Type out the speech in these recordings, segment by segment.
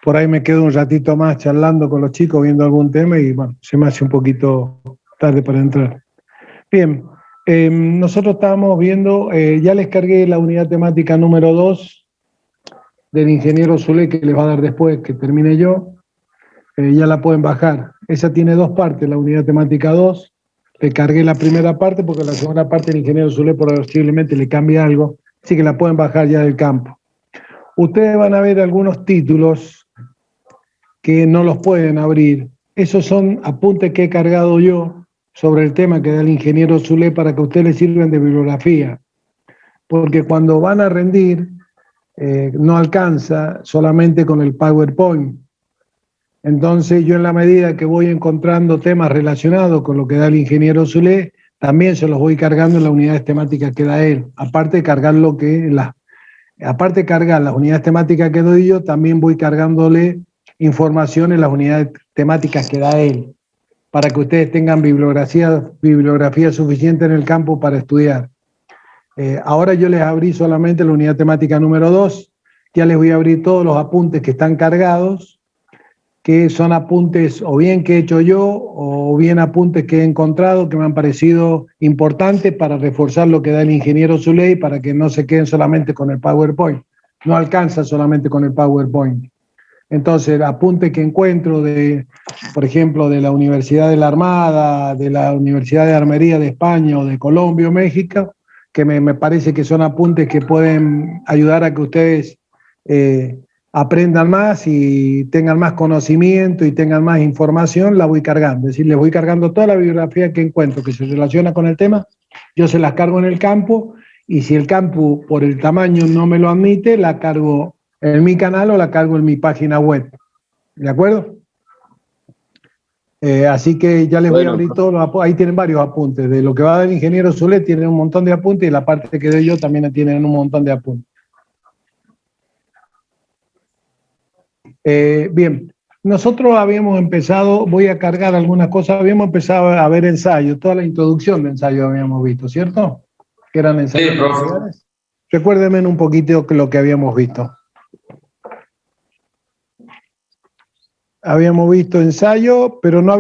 por ahí me quedo un ratito más charlando con los chicos, viendo algún tema y bueno, se me hace un poquito tarde para entrar. Bien, nosotros estábamos viendo, ya les cargué la unidad temática número 2 del ingeniero Zule, que les va a dar después que termine yo. Ya la pueden bajar. Esa tiene 2 partes, la unidad temática 2. Le cargué la primera parte porque la segunda parte el ingeniero Zule posiblemente le cambie algo, así que la pueden bajar ya del campo. Ustedes van a ver algunos títulos que no los pueden abrir. Esos son apuntes que he cargado yo sobre el tema que da el ingeniero Zule para que a ustedes les sirvan de bibliografía. Porque cuando van a rendir, no alcanza solamente con el PowerPoint. Entonces yo en la medida que voy encontrando temas relacionados con lo que da el ingeniero Zule, también se los voy cargando en las unidades temáticas que da él. Aparte de cargar aparte de cargar las unidades temáticas que doy yo, también voy cargándole información en las unidades temáticas que da él, para que ustedes tengan bibliografía suficiente en el campo para estudiar. Ahora yo les abrí solamente la unidad temática número 2, ya les voy a abrir todos los apuntes que están cargados, que son apuntes o bien que he hecho yo o bien apuntes que he encontrado que me han parecido importantes para reforzar lo que da el ingeniero Zule para que no se queden solamente con el PowerPoint. No alcanza solamente con el PowerPoint. Entonces, apuntes que encuentro por ejemplo, de la Universidad de la Armada, de la Universidad de Armería de España o de Colombia o México, que me parece que son apuntes que pueden ayudar a que ustedes aprendan más y tengan más conocimiento y tengan más información, la voy cargando. Es decir, les voy cargando toda la bibliografía que encuentro que se relaciona con el tema, yo se las cargo en el campo y si el campo por el tamaño no me lo admite, la cargo en mi canal o la cargo en mi página web. ¿De acuerdo? Así que ya les voy a abrir todos los apuntes. Ahí tienen varios apuntes. De lo que va a dar el ingeniero Zule tienen un montón de apuntes y la parte que doy yo también tienen un montón de apuntes. Bien, nosotros habíamos empezado, voy a cargar algunas cosas, habíamos empezado a ver ensayos, toda la introducción de ensayos habíamos visto, ¿cierto? Que eran ensayos parciales. Recuérdenme un poquito lo que habíamos visto. Habíamos visto ensayo, pero no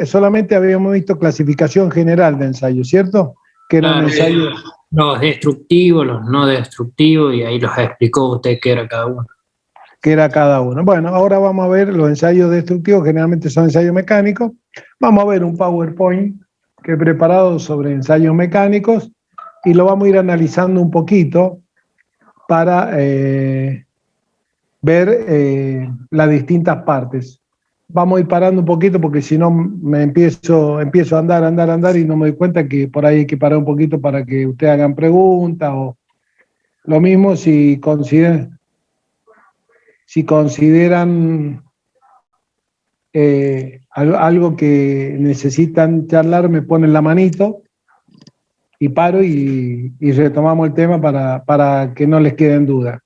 solamente habíamos visto clasificación general de ensayo, ¿cierto? Que eran ensayos. Los destructivos, los no destructivos, y ahí los explicó usted qué era cada uno. Que era cada uno. Bueno, ahora vamos a ver los ensayos destructivos, generalmente son ensayos mecánicos. Vamos a ver un PowerPoint que he preparado sobre ensayos mecánicos y lo vamos a ir analizando un poquito para ver las distintas partes. Vamos a ir parando un poquito porque si no me empiezo a andar y no me doy cuenta que por ahí hay que parar un poquito para que ustedes hagan preguntas o lo mismo si consideran algo que necesitan charlar, me ponen la manito y paro y retomamos el tema para que no les queden dudas.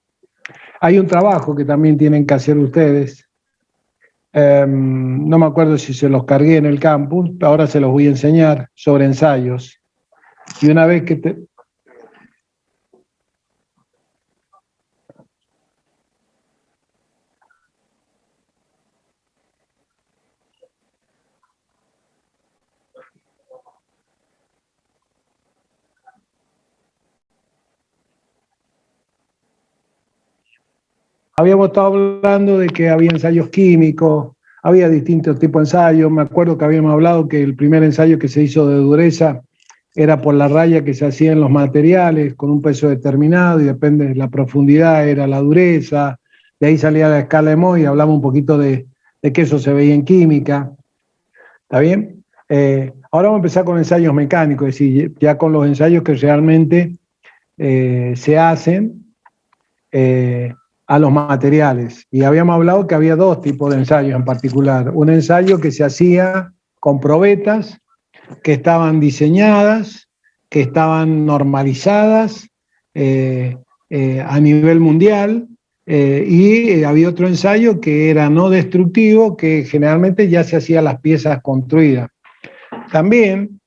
Hay un trabajo que también tienen que hacer ustedes. No me acuerdo si se los cargué en el campus, ahora se los voy a enseñar sobre ensayos. Y una vez que habíamos estado hablando de que había ensayos químicos, había distintos tipos de ensayos. Me acuerdo que habíamos hablado que el primer ensayo que se hizo de dureza era por la raya que se hacía en los materiales, con un peso determinado, y depende de la profundidad, era la dureza. De ahí salía la escala de Mohs y hablamos un poquito de que eso se veía en química. ¿Está bien? Ahora vamos a empezar con ensayos mecánicos, es decir, ya con los ensayos que realmente se hacen a los materiales. Y habíamos hablado que había 2 tipos de ensayos en particular. Un ensayo que se hacía con probetas, que estaban diseñadas, que estaban normalizadas a nivel mundial, y había otro ensayo que era no destructivo, que generalmente ya se hacía las piezas construidas. También,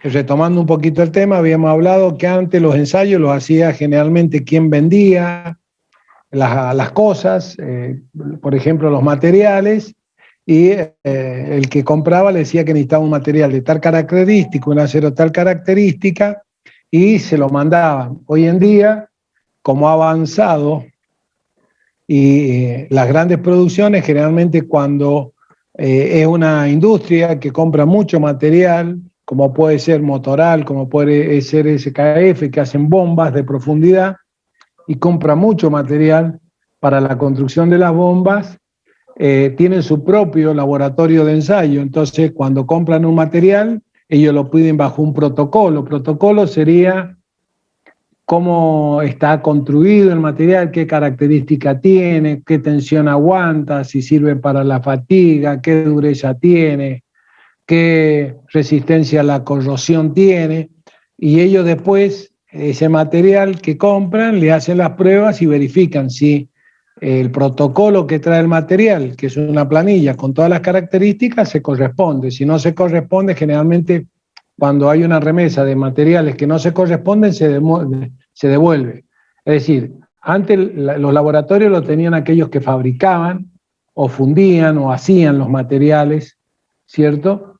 retomando un poquito el tema, habíamos hablado que antes los ensayos los hacía generalmente quien vendía, las cosas, por ejemplo, los materiales, y el que compraba le decía que necesitaba un material de tal característica, un acero de tal característica, y se lo mandaban. Hoy en día, como ha avanzado, y las grandes producciones generalmente cuando es una industria que compra mucho material, como puede ser Motoral, como puede ser SKF, que hacen bombas de profundidad, y compra mucho material para la construcción de las bombas, tienen su propio laboratorio de ensayo. Entonces, cuando compran un material, ellos lo piden bajo un protocolo. Protocolo sería cómo está construido el material, qué característica tiene, qué tensión aguanta, si sirve para la fatiga, qué dureza tiene, qué resistencia a la corrosión tiene, y ellos después, ese material que compran, le hacen las pruebas y verifican si el protocolo que trae el material, que es una planilla con todas las características, se corresponde. Si no se corresponde, generalmente cuando hay una remesa de materiales que no se corresponden, se devuelve. Es decir, antes los laboratorios lo tenían aquellos que fabricaban o fundían o hacían los materiales, ¿cierto?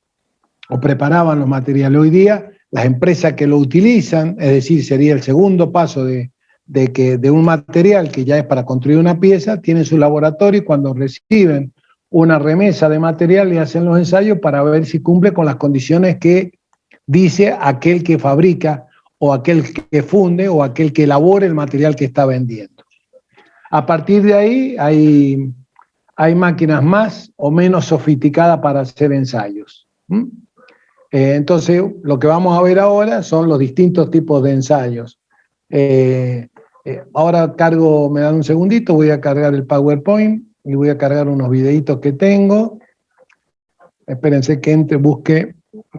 O preparaban los materiales. Hoy día, las empresas que lo utilizan, es decir, sería el segundo paso de un material que ya es para construir una pieza, tienen su laboratorio y cuando reciben una remesa de material le hacen los ensayos para ver si cumple con las condiciones que dice aquel que fabrica o aquel que funde o aquel que elabora el material que está vendiendo. A partir de ahí hay máquinas más o menos sofisticadas para hacer ensayos. Entonces, lo que vamos a ver ahora son los distintos tipos de ensayos. Ahora me dan un segundito, voy a cargar el PowerPoint y voy a cargar unos videitos que tengo. Espérense que busque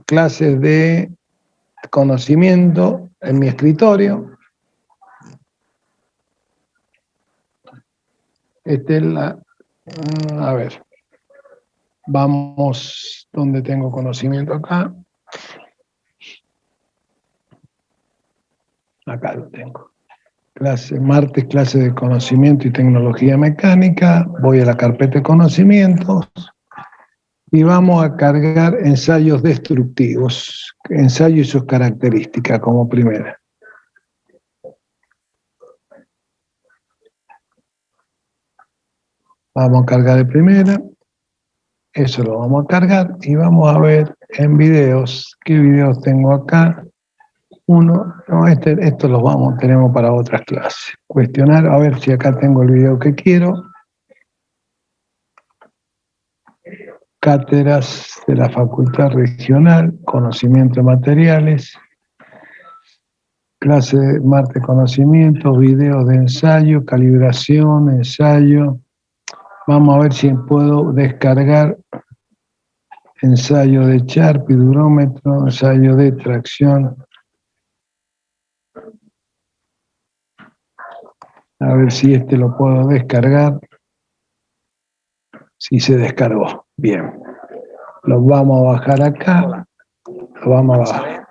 clases de conocimiento en mi escritorio. A ver, vamos, ¿dónde tengo conocimiento acá? Acá lo tengo. Martes, clase de conocimiento y tecnología mecánica. Voy a la carpeta de conocimientos y vamos a cargar ensayos destructivos, ensayo y sus características como primera. Vamos a cargar de primera, eso lo vamos a cargar y vamos a ver en videos, ¿qué videos tengo acá? Esto lo tenemos para otras clases. Cuestionar, a ver si acá tengo el video que quiero. Cátedras de la Facultad Regional, conocimiento de materiales, clase de martes conocimientos, videos de ensayo, calibración, ensayo. Vamos a ver si puedo descargar ensayo de Sharp, durómetro, ensayo de tracción. A ver si lo puedo descargar. Si se descargó. Bien. Lo vamos a bajar acá. Lo vamos a bajar.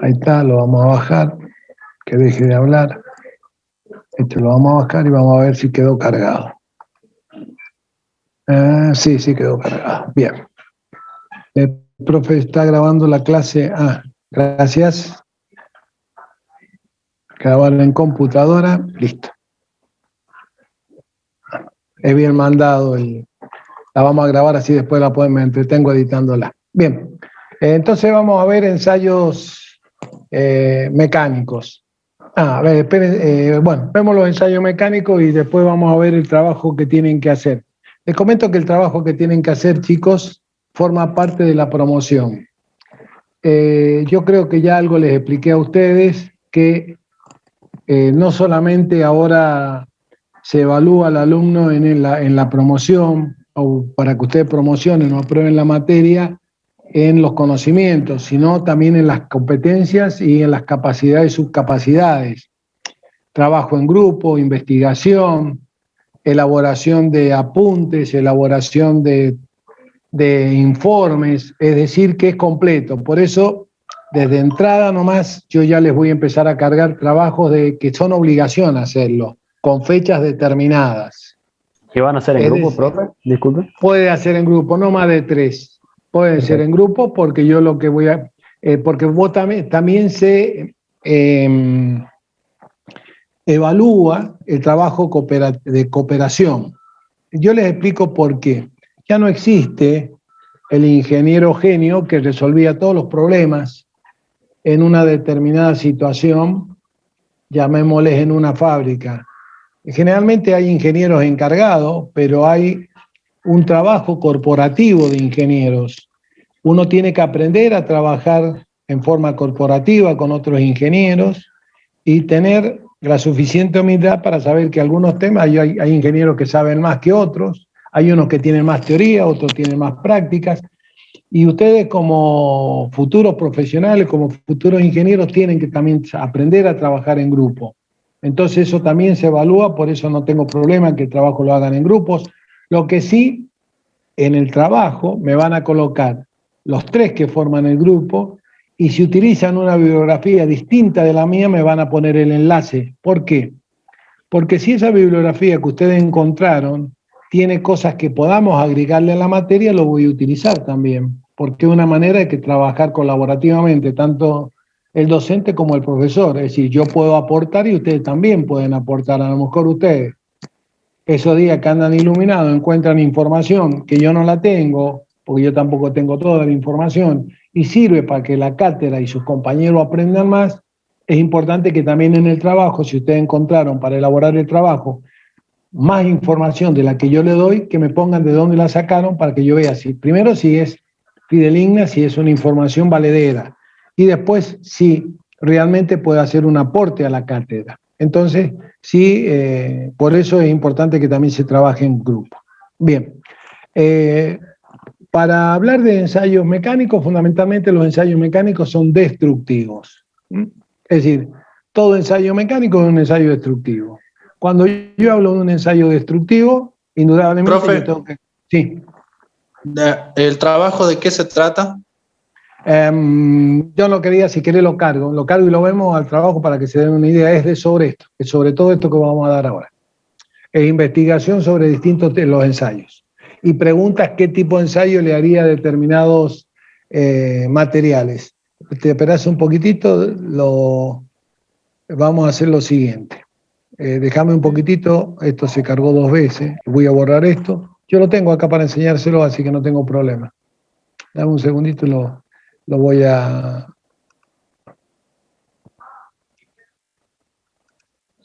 Ahí está, lo vamos a bajar. Que deje de hablar. Lo vamos a bajar y vamos a ver si quedó cargado. Sí quedó cargado. Bien. El profe está grabando la clase. Gracias. Grabar en computadora. Listo. Es bien mandado y la vamos a grabar así después me entretengo editándola. Bien. Entonces vamos a ver ensayos mecánicos. A ver, esperen, bueno, vemos los ensayos mecánicos y después vamos a ver el trabajo que tienen que hacer. Les comento que el trabajo que tienen que hacer, chicos, forma parte de la promoción. Yo creo que ya algo les expliqué a ustedes, que no solamente ahora se evalúa al alumno en la promoción, o para que ustedes promocionen o aprueben la materia, en los conocimientos, sino también en las competencias y en las capacidades y subcapacidades. Trabajo en grupo, investigación, elaboración de apuntes, elaboración de informes, es decir, que es completo. Por eso desde entrada nomás, yo ya les voy a empezar a cargar trabajos que son obligación hacerlo, con fechas determinadas. ¿Qué van a hacer en grupo, profe? Disculpe. Puede hacer en grupo, no más de 3. Puede ser en grupo porque yo lo que voy a... porque vos también se evalúa el trabajo de cooperación. Yo les explico por qué. Ya no existe el ingeniero genio que resolvía todos los problemas en una determinada situación, llamémosles en una fábrica. Generalmente hay ingenieros encargados, pero hay un trabajo corporativo de ingenieros. Uno tiene que aprender a trabajar en forma corporativa con otros ingenieros y tener la suficiente humildad para saber que algunos temas hay ingenieros que saben más que otros, hay unos que tienen más teoría, otros tienen más prácticas, y ustedes como futuros profesionales, como futuros ingenieros, tienen que también aprender a trabajar en grupo. Entonces eso también se evalúa, por eso no tengo problema en que el trabajo lo hagan en grupos. Lo que sí, en el trabajo me van a colocar los 3 que forman el grupo, y si utilizan una bibliografía distinta de la mía, me van a poner el enlace. ¿Por qué? Porque si esa bibliografía que ustedes encontraron tiene cosas que podamos agregarle a la materia, lo voy a utilizar también, porque es una manera de que trabajar colaborativamente, tanto el docente como el profesor. Es decir, yo puedo aportar y ustedes también pueden aportar. A lo mejor ustedes, esos días que andan iluminados, encuentran información que yo no la tengo, porque yo tampoco tengo toda la información, y sirve para que la cátedra y sus compañeros aprendan más. Es importante que también en el trabajo, si ustedes encontraron para elaborar el trabajo más información de la que yo le doy, que me pongan de dónde la sacaron para que yo vea primero si es fidedigna, si es una información valedera, y después si realmente puede hacer un aporte a la cátedra. Entonces, sí, por eso es importante que también se trabaje en grupo. Bien, para hablar de ensayos mecánicos, fundamentalmente los ensayos mecánicos son destructivos. Es decir, todo ensayo mecánico es un ensayo destructivo. Cuando yo hablo de un ensayo destructivo, indudablemente Profe, yo tengo que... Sí. ¿el trabajo de qué se trata? Yo lo quería, si querés lo cargo y lo vemos al trabajo para que se den una idea. Es sobre esto, es sobre todo esto que vamos a dar ahora. Es investigación sobre distintos los ensayos. Y preguntas qué tipo de ensayo le haría a determinados materiales. Te esperás un poquitito, vamos a hacer lo siguiente. Déjame un poquitito, esto se cargó 2 veces, voy a borrar esto. Yo lo tengo acá para enseñárselo, así que no tengo problema. Dame un segundito y lo voy a...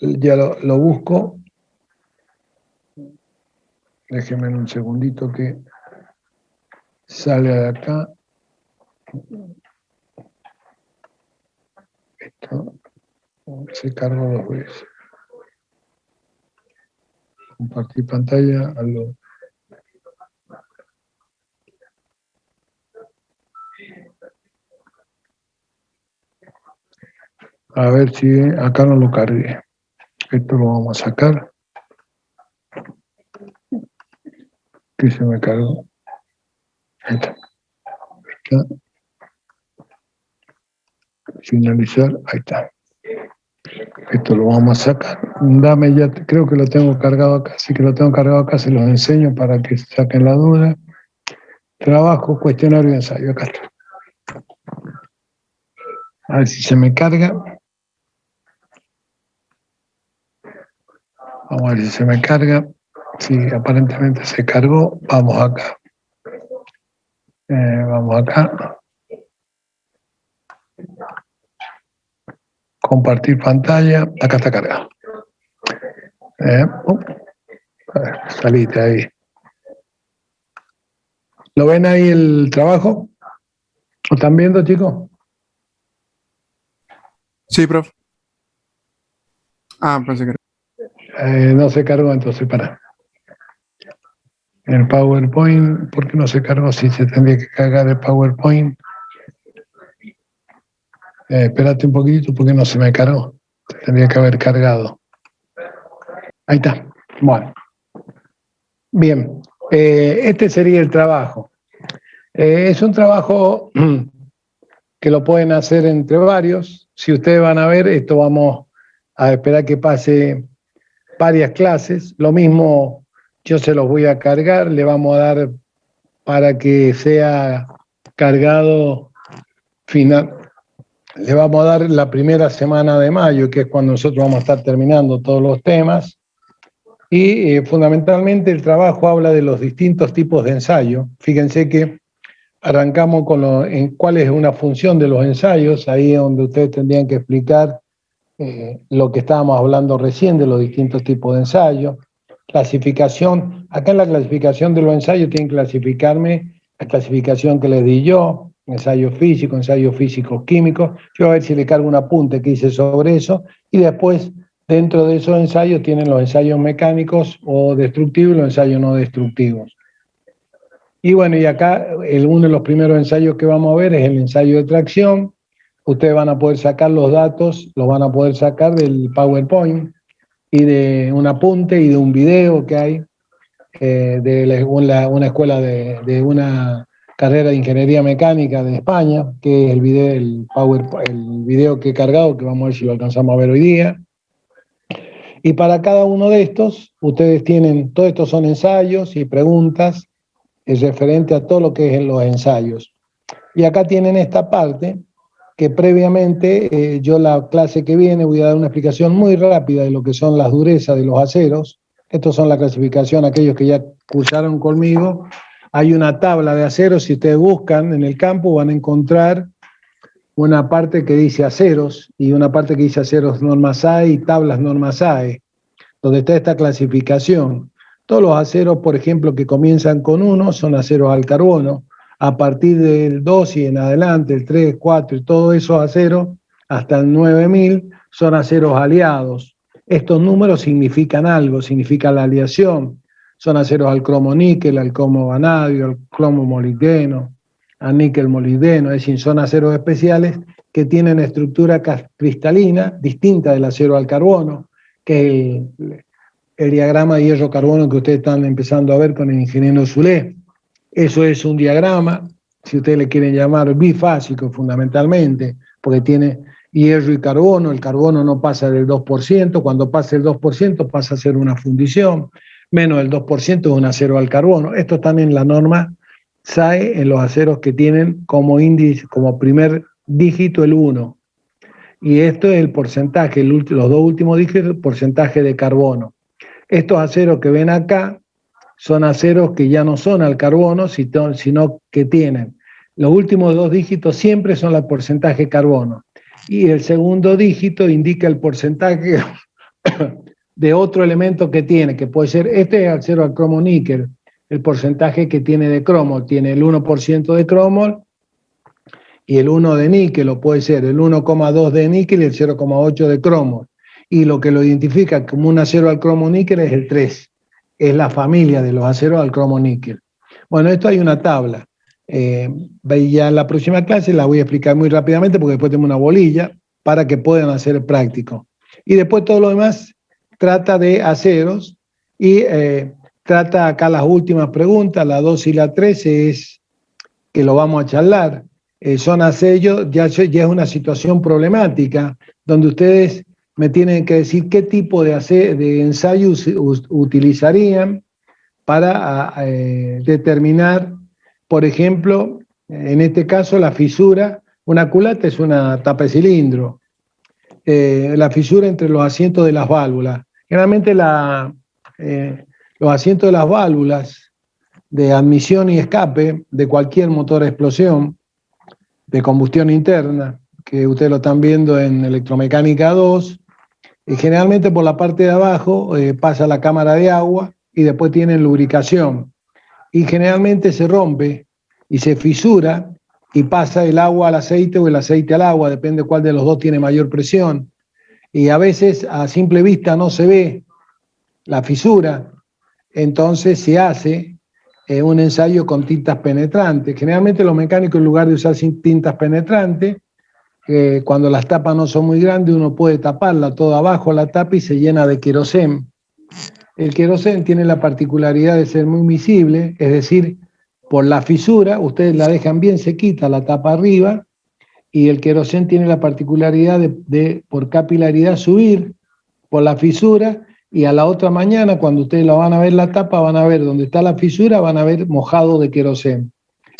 Ya lo busco. Déjenme un segundito que sale de acá. Esto se cargó 2 veces. Compartir pantalla. A ver si acá no lo cargué. Esto lo vamos a sacar. Que se me cargó. Ahí está. Finalizar. Ahí está. Esto lo vamos a sacar. Dame ya, creo que lo tengo cargado acá. Así que lo tengo cargado acá, se los enseño para que saquen la duda. Trabajo, cuestionario, ensayo. Acá está. A ver si se me carga. Vamos a ver si se me carga. Sí, aparentemente se cargó. Vamos acá. Vamos acá. Compartir pantalla. Acá está cargado. A ver, salite ahí. ¿Lo ven ahí el trabajo? ¿Lo están viendo, chicos? Sí, profe. Ah, pensé que No se cargó, entonces para. El PowerPoint, ¿por qué no se cargó si se tendría que cargar el PowerPoint? Espérate un poquito porque no se me cargó. Se tendría que haber cargado. Ahí está. Bueno. Bien. Este sería el trabajo. Es un trabajo que lo pueden hacer entre varios. Si ustedes van a ver, esto vamos a esperar que pase varias clases. Lo mismo yo se los voy a cargar, le vamos a dar para que sea cargado final. Le vamos a dar la primera semana de mayo, que es cuando nosotros vamos a estar terminando todos los temas. Y fundamentalmente el trabajo habla de los distintos tipos de ensayo. Fíjense que arrancamos con en cuál es una función de los ensayos, ahí es donde ustedes tendrían que explicar lo que estábamos hablando recién de los distintos tipos de ensayos. Clasificación, acá en la clasificación de los ensayos tienen que clasificarme la clasificación que les di yo, ensayos físicos, químicos. Yo voy a ver si le cargo un apunte que hice sobre eso, y después dentro de esos ensayos tienen los ensayos mecánicos o destructivos y los ensayos no destructivos. Y bueno, y acá uno de los primeros ensayos que vamos a ver es el ensayo de tracción. Ustedes van a poder sacar los datos, los van a poder sacar del PowerPoint y de un apunte y de un video que hay de una escuela de una carrera de ingeniería mecánica de España, que es el video que he cargado, que vamos a ver si lo alcanzamos a ver hoy día. Y para cada uno de estos, ustedes tienen, todos estos son ensayos y preguntas referente a todo lo que es en los ensayos. Y acá tienen esta parte que previamente, yo la clase que viene voy a dar una explicación muy rápida de lo que son las durezas de los aceros. Estos son la clasificación, aquellos que ya cursaron conmigo. Hay una tabla de aceros, si ustedes buscan en el campo van a encontrar una parte que dice aceros y una parte que dice aceros norma SAE y tablas norma SAE, donde está esta clasificación. Todos los aceros, por ejemplo, que comienzan con 1 son aceros al carbono. A partir del 2 y en adelante, el 3, 4 y todos esos aceros, hasta el 9000, son aceros aliados. Estos números significan algo, significa la aliación. Son aceros al cromo níquel, al cromo vanadio, al cromo molibdeno, al níquel molibdeno, es decir, son aceros especiales que tienen estructura cristalina distinta del acero al carbono, que es el diagrama de hierro-carbono que ustedes están empezando a ver con el ingeniero Zulé. Eso es un diagrama, si ustedes le quieren llamar bifásico fundamentalmente, porque tiene hierro y carbono. El carbono no pasa del 2%, cuando pasa el 2% pasa a ser una fundición, menos del 2% es un acero al carbono. Esto está en la norma SAE en los aceros que tienen como índice, como primer dígito el 1. Y esto es el porcentaje, los dos últimos dígitos, el porcentaje de carbono. Estos aceros que ven acá son aceros que ya no son al carbono, sino que tienen los últimos dos dígitos siempre son el porcentaje de carbono. Y el segundo dígito indica el porcentaje de otro elemento que tiene, que puede ser, este es acero al cromo níquel, el porcentaje que tiene de cromo, tiene el 1% de cromo y el 1 de níquel, o puede ser el 1,2 de níquel y el 0,8 de cromo. Y lo que lo identifica como un acero al cromo níquel es el 3, es la familia de los aceros al cromo níquel. Bueno, esto hay una tabla. Ya en la próxima clase la voy a explicar muy rápidamente porque después tengo una bolilla para que puedan hacer práctico. Y después todo lo demás trata de aceros y trata acá las últimas preguntas, la 2 y la 13 es que lo vamos a charlar. Son aceros, ya es una situación problemática donde ustedes me tienen que decir qué tipo de ensayo utilizarían para determinar, por ejemplo, en este caso la fisura. Una culata es una tapa de cilindro. La fisura entre los asientos de las válvulas. Generalmente los asientos de las válvulas de admisión y escape de cualquier motor a explosión de combustión interna, que ustedes lo están viendo en electromecánica 2, y generalmente por la parte de abajo pasa la cámara de agua y después tienen lubricación. Y generalmente se rompe y se fisura y pasa el agua al aceite o el aceite al agua, depende cuál de los dos tiene mayor presión. Y a veces a simple vista no se ve la fisura, entonces se hace un ensayo con tintas penetrantes. Generalmente los mecánicos, en lugar de usar tintas penetrantes, cuando las tapas no son muy grandes, uno puede taparla todo abajo la tapa y se llena de querosén. El querosén tiene la particularidad de ser muy miscible, es decir, por la fisura, ustedes la dejan bien sequita la tapa arriba y el queroseno tiene la particularidad de por capilaridad subir por la fisura, y a la otra mañana, cuando ustedes lo van a ver la tapa, van a ver donde está la fisura, van a ver mojado de queroseno.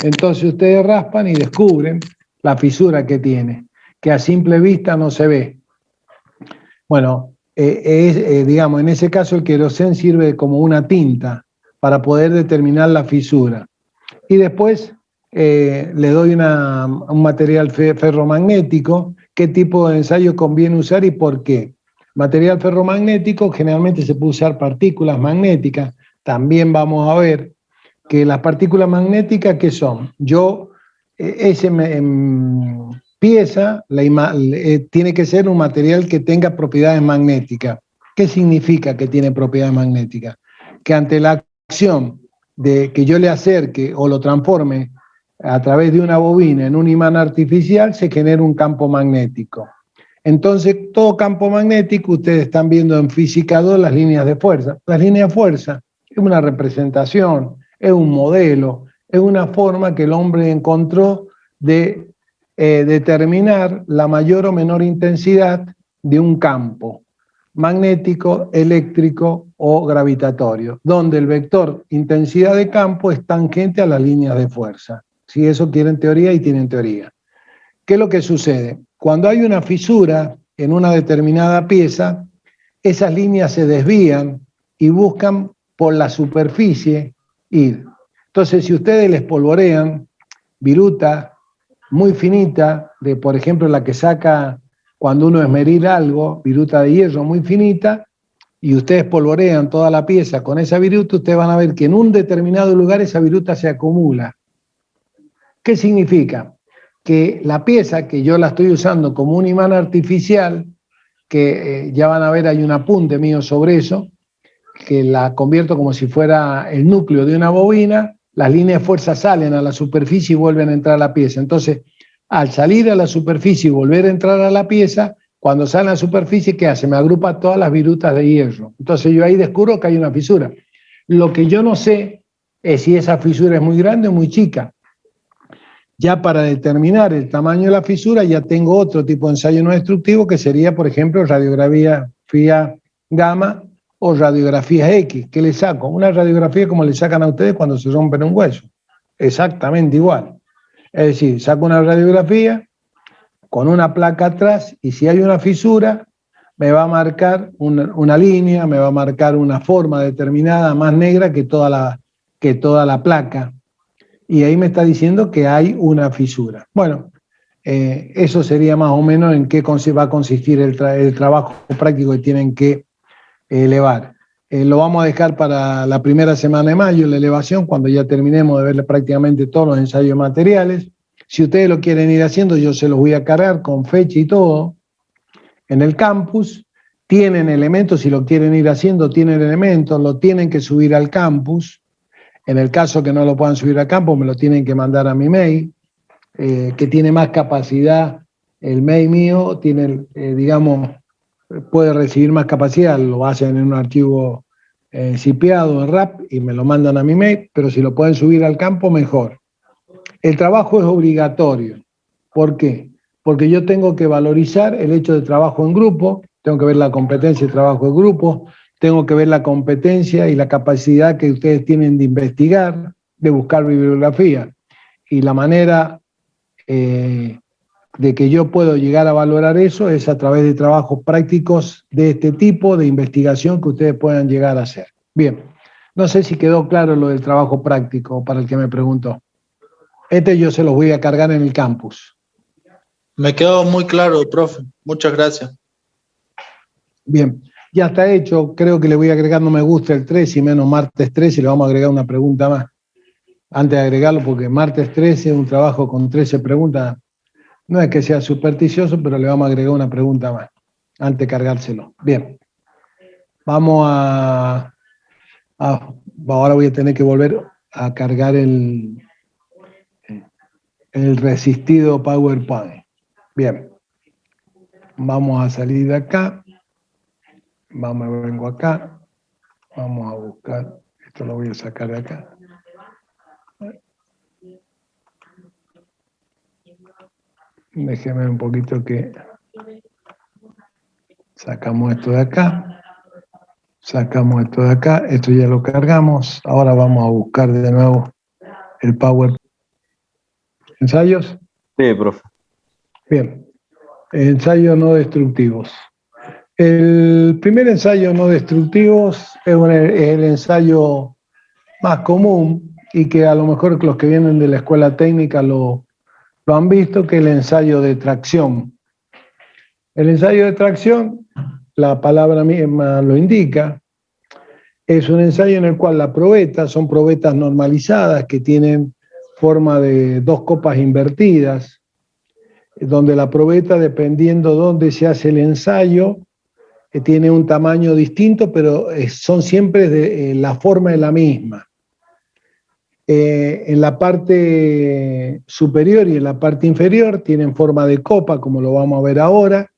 Entonces ustedes raspan y descubren la fisura que tiene, que a simple vista no se ve. Bueno, digamos, en ese caso el queroseno sirve como una tinta para poder determinar la fisura. Y después le doy un material ferromagnético, qué tipo de ensayo conviene usar y por qué. Material ferromagnético, generalmente se puede usar partículas magnéticas. También vamos a ver que las partículas magnéticas, ¿qué son? Pieza tiene que ser un material que tenga propiedades magnéticas. ¿Qué significa que tiene propiedades magnéticas? Que ante la acción de que yo le acerque o lo transforme a través de una bobina en un imán artificial, se genera un campo magnético. Entonces, todo campo magnético, ustedes están viendo en física 2 las líneas de fuerza. Las líneas de fuerza es una representación, es un modelo, es una forma que el hombre encontró de determinar la mayor o menor intensidad de un campo magnético, eléctrico o gravitatorio, donde el vector intensidad de campo es tangente a las líneas de fuerza. Si eso quieren teoría y tienen teoría. ¿Qué es lo que sucede? Cuando hay una fisura en una determinada pieza, esas líneas se desvían y buscan por la superficie ir. Entonces, si ustedes les polvorean viruta muy finita, de por ejemplo la que saca cuando uno esmerila algo, viruta de hierro muy finita, y ustedes polvorean toda la pieza con esa viruta, ustedes van a ver que en un determinado lugar esa viruta se acumula. ¿Qué significa? Que la pieza que yo la estoy usando como un imán artificial, que ya van a ver hay un apunte mío sobre eso, que la convierto como si fuera el núcleo de una bobina, las líneas de fuerza salen a la superficie y vuelven a entrar a la pieza. Entonces, al salir a la superficie y volver a entrar a la pieza, cuando sale a la superficie, ¿qué hace? Me agrupa todas las virutas de hierro. Entonces yo ahí descubro que hay una fisura. Lo que yo no sé es si esa fisura es muy grande o muy chica. Ya para determinar el tamaño de la fisura ya tengo otro tipo de ensayo no destructivo que sería, por ejemplo, radiografía gamma o radiografías X. ¿Qué le saco? Una radiografía como le sacan a ustedes cuando se rompen un hueso. Exactamente igual. Es decir, saco una radiografía con una placa atrás y si hay una fisura me va a marcar una línea, me va a marcar una forma determinada más negra que toda la placa. Y ahí me está diciendo que hay una fisura. Bueno, eso sería más o menos en qué va a consistir el trabajo práctico que tienen que elevar. Lo vamos a dejar para la primera semana de mayo, la elevación, cuando ya terminemos de ver prácticamente todos los ensayos materiales. Si ustedes lo quieren ir haciendo, yo se los voy a cargar con fecha y todo en el campus. Tienen elementos, si lo quieren ir haciendo, tienen elementos, lo tienen que subir al campus. En el caso que no lo puedan subir al campus, me lo tienen que mandar a mi mail, que tiene más capacidad. El mail mío tiene, digamos, puede recibir más capacidad, lo hacen en un archivo zipeado en RAP y me lo mandan a mi mail, pero si lo pueden subir al campo, mejor. El trabajo es obligatorio. ¿Por qué? Porque yo tengo que valorizar el hecho de trabajo en grupo, tengo que ver la competencia de trabajo en grupo, tengo que ver la competencia y la capacidad que ustedes tienen de investigar, de buscar bibliografía. Y la manera de que yo puedo llegar a valorar eso es a través de trabajos prácticos de este tipo, de investigación que ustedes puedan llegar a hacer. Bien, no sé si quedó claro lo del trabajo práctico para el que me preguntó. Yo se los voy a cargar en el campus. Me quedó muy claro, profe. Muchas gracias. Bien, ya está hecho. Creo que le voy a agregar no me gusta el 13 y menos martes 13 y le vamos a agregar una pregunta más. Antes de agregarlo, porque martes 13 es un trabajo con 13 preguntas. No es que sea supersticioso, pero le vamos a agregar una pregunta más antes de cargárselo. Bien, vamos ahora voy a tener que volver a cargar el resistido PowerPoint. Bien, vamos a salir de acá. Vengo acá. Vamos a buscar. Esto lo voy a sacar de acá. Déjeme un poquito que sacamos esto de acá. Sacamos esto de acá. Esto ya lo cargamos. Ahora vamos a buscar de nuevo el Power. ¿Ensayos? Sí, profe. Bien. Ensayos no destructivos. El primer ensayo no destructivo es el ensayo más común y que a lo mejor los que vienen de la escuela técnica lo han visto, que es el ensayo de tracción. El ensayo de tracción, la palabra misma lo indica, es un ensayo en el cual la probeta, son probetas normalizadas que tienen forma de dos copas invertidas, donde la probeta, dependiendo dónde se hace el ensayo, tiene un tamaño distinto, pero son siempre de la forma es la misma. En la parte superior y en la parte inferior tienen forma de copa, como lo vamos a ver ahora.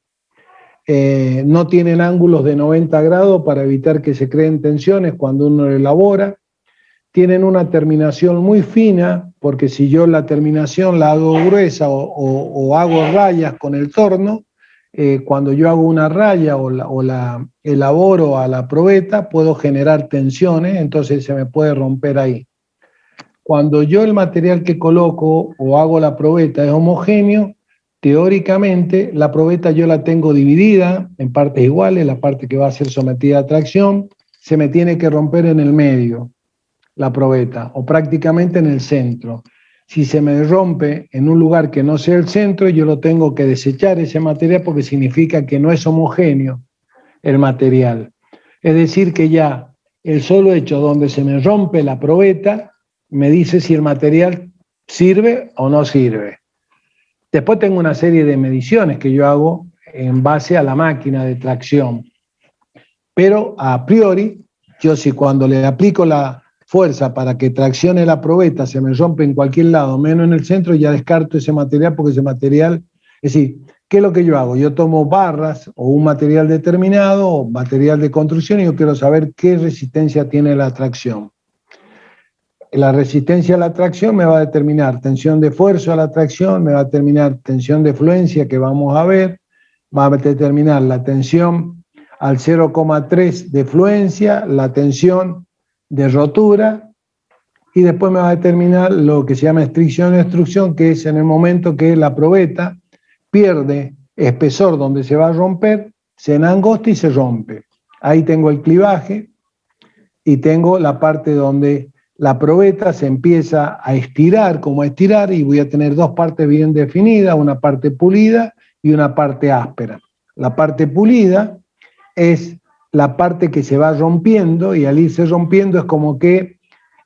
No tienen ángulos de 90 grados para evitar que se creen tensiones cuando uno lo elabora. Tienen una terminación muy fina, porque si yo la terminación la hago gruesa o hago rayas con el torno, cuando yo hago una raya o la elaboro a la probeta, puedo generar tensiones, entonces se me puede romper ahí. Cuando yo el material que coloco o hago la probeta es homogéneo, teóricamente la probeta yo la tengo dividida en partes iguales, la parte que va a ser sometida a tracción se me tiene que romper en el medio, la probeta, o prácticamente en el centro. Si se me rompe en un lugar que no sea el centro, yo lo tengo que desechar ese material porque significa que no es homogéneo el material. Es decir, que ya el solo hecho donde se me rompe la probeta me dice si el material sirve o no sirve. Después tengo una serie de mediciones que yo hago en base a la máquina de tracción. Pero a priori, yo si cuando le aplico la fuerza para que traccione la probeta se me rompe en cualquier lado, menos en el centro, ya descarto ese material porque ese material, es decir, ¿qué es lo que yo hago? Yo tomo barras o un material determinado o material de construcción y yo quiero saber qué resistencia tiene la tracción. La resistencia a la tracción me va a determinar tensión de esfuerzo a la tracción, me va a determinar tensión de fluencia que vamos a ver, va a determinar la tensión al 0,3 de fluencia, la tensión de rotura y después me va a determinar lo que se llama estricción y obstrucción, que es en el momento que la probeta pierde espesor donde se va a romper, se enangosta y se rompe. Ahí tengo el clivaje y tengo la parte donde la probeta se empieza a estirar, como a estirar, y voy a tener dos partes bien definidas, una parte pulida y una parte áspera. La parte pulida es la parte que se va rompiendo y al irse rompiendo es como que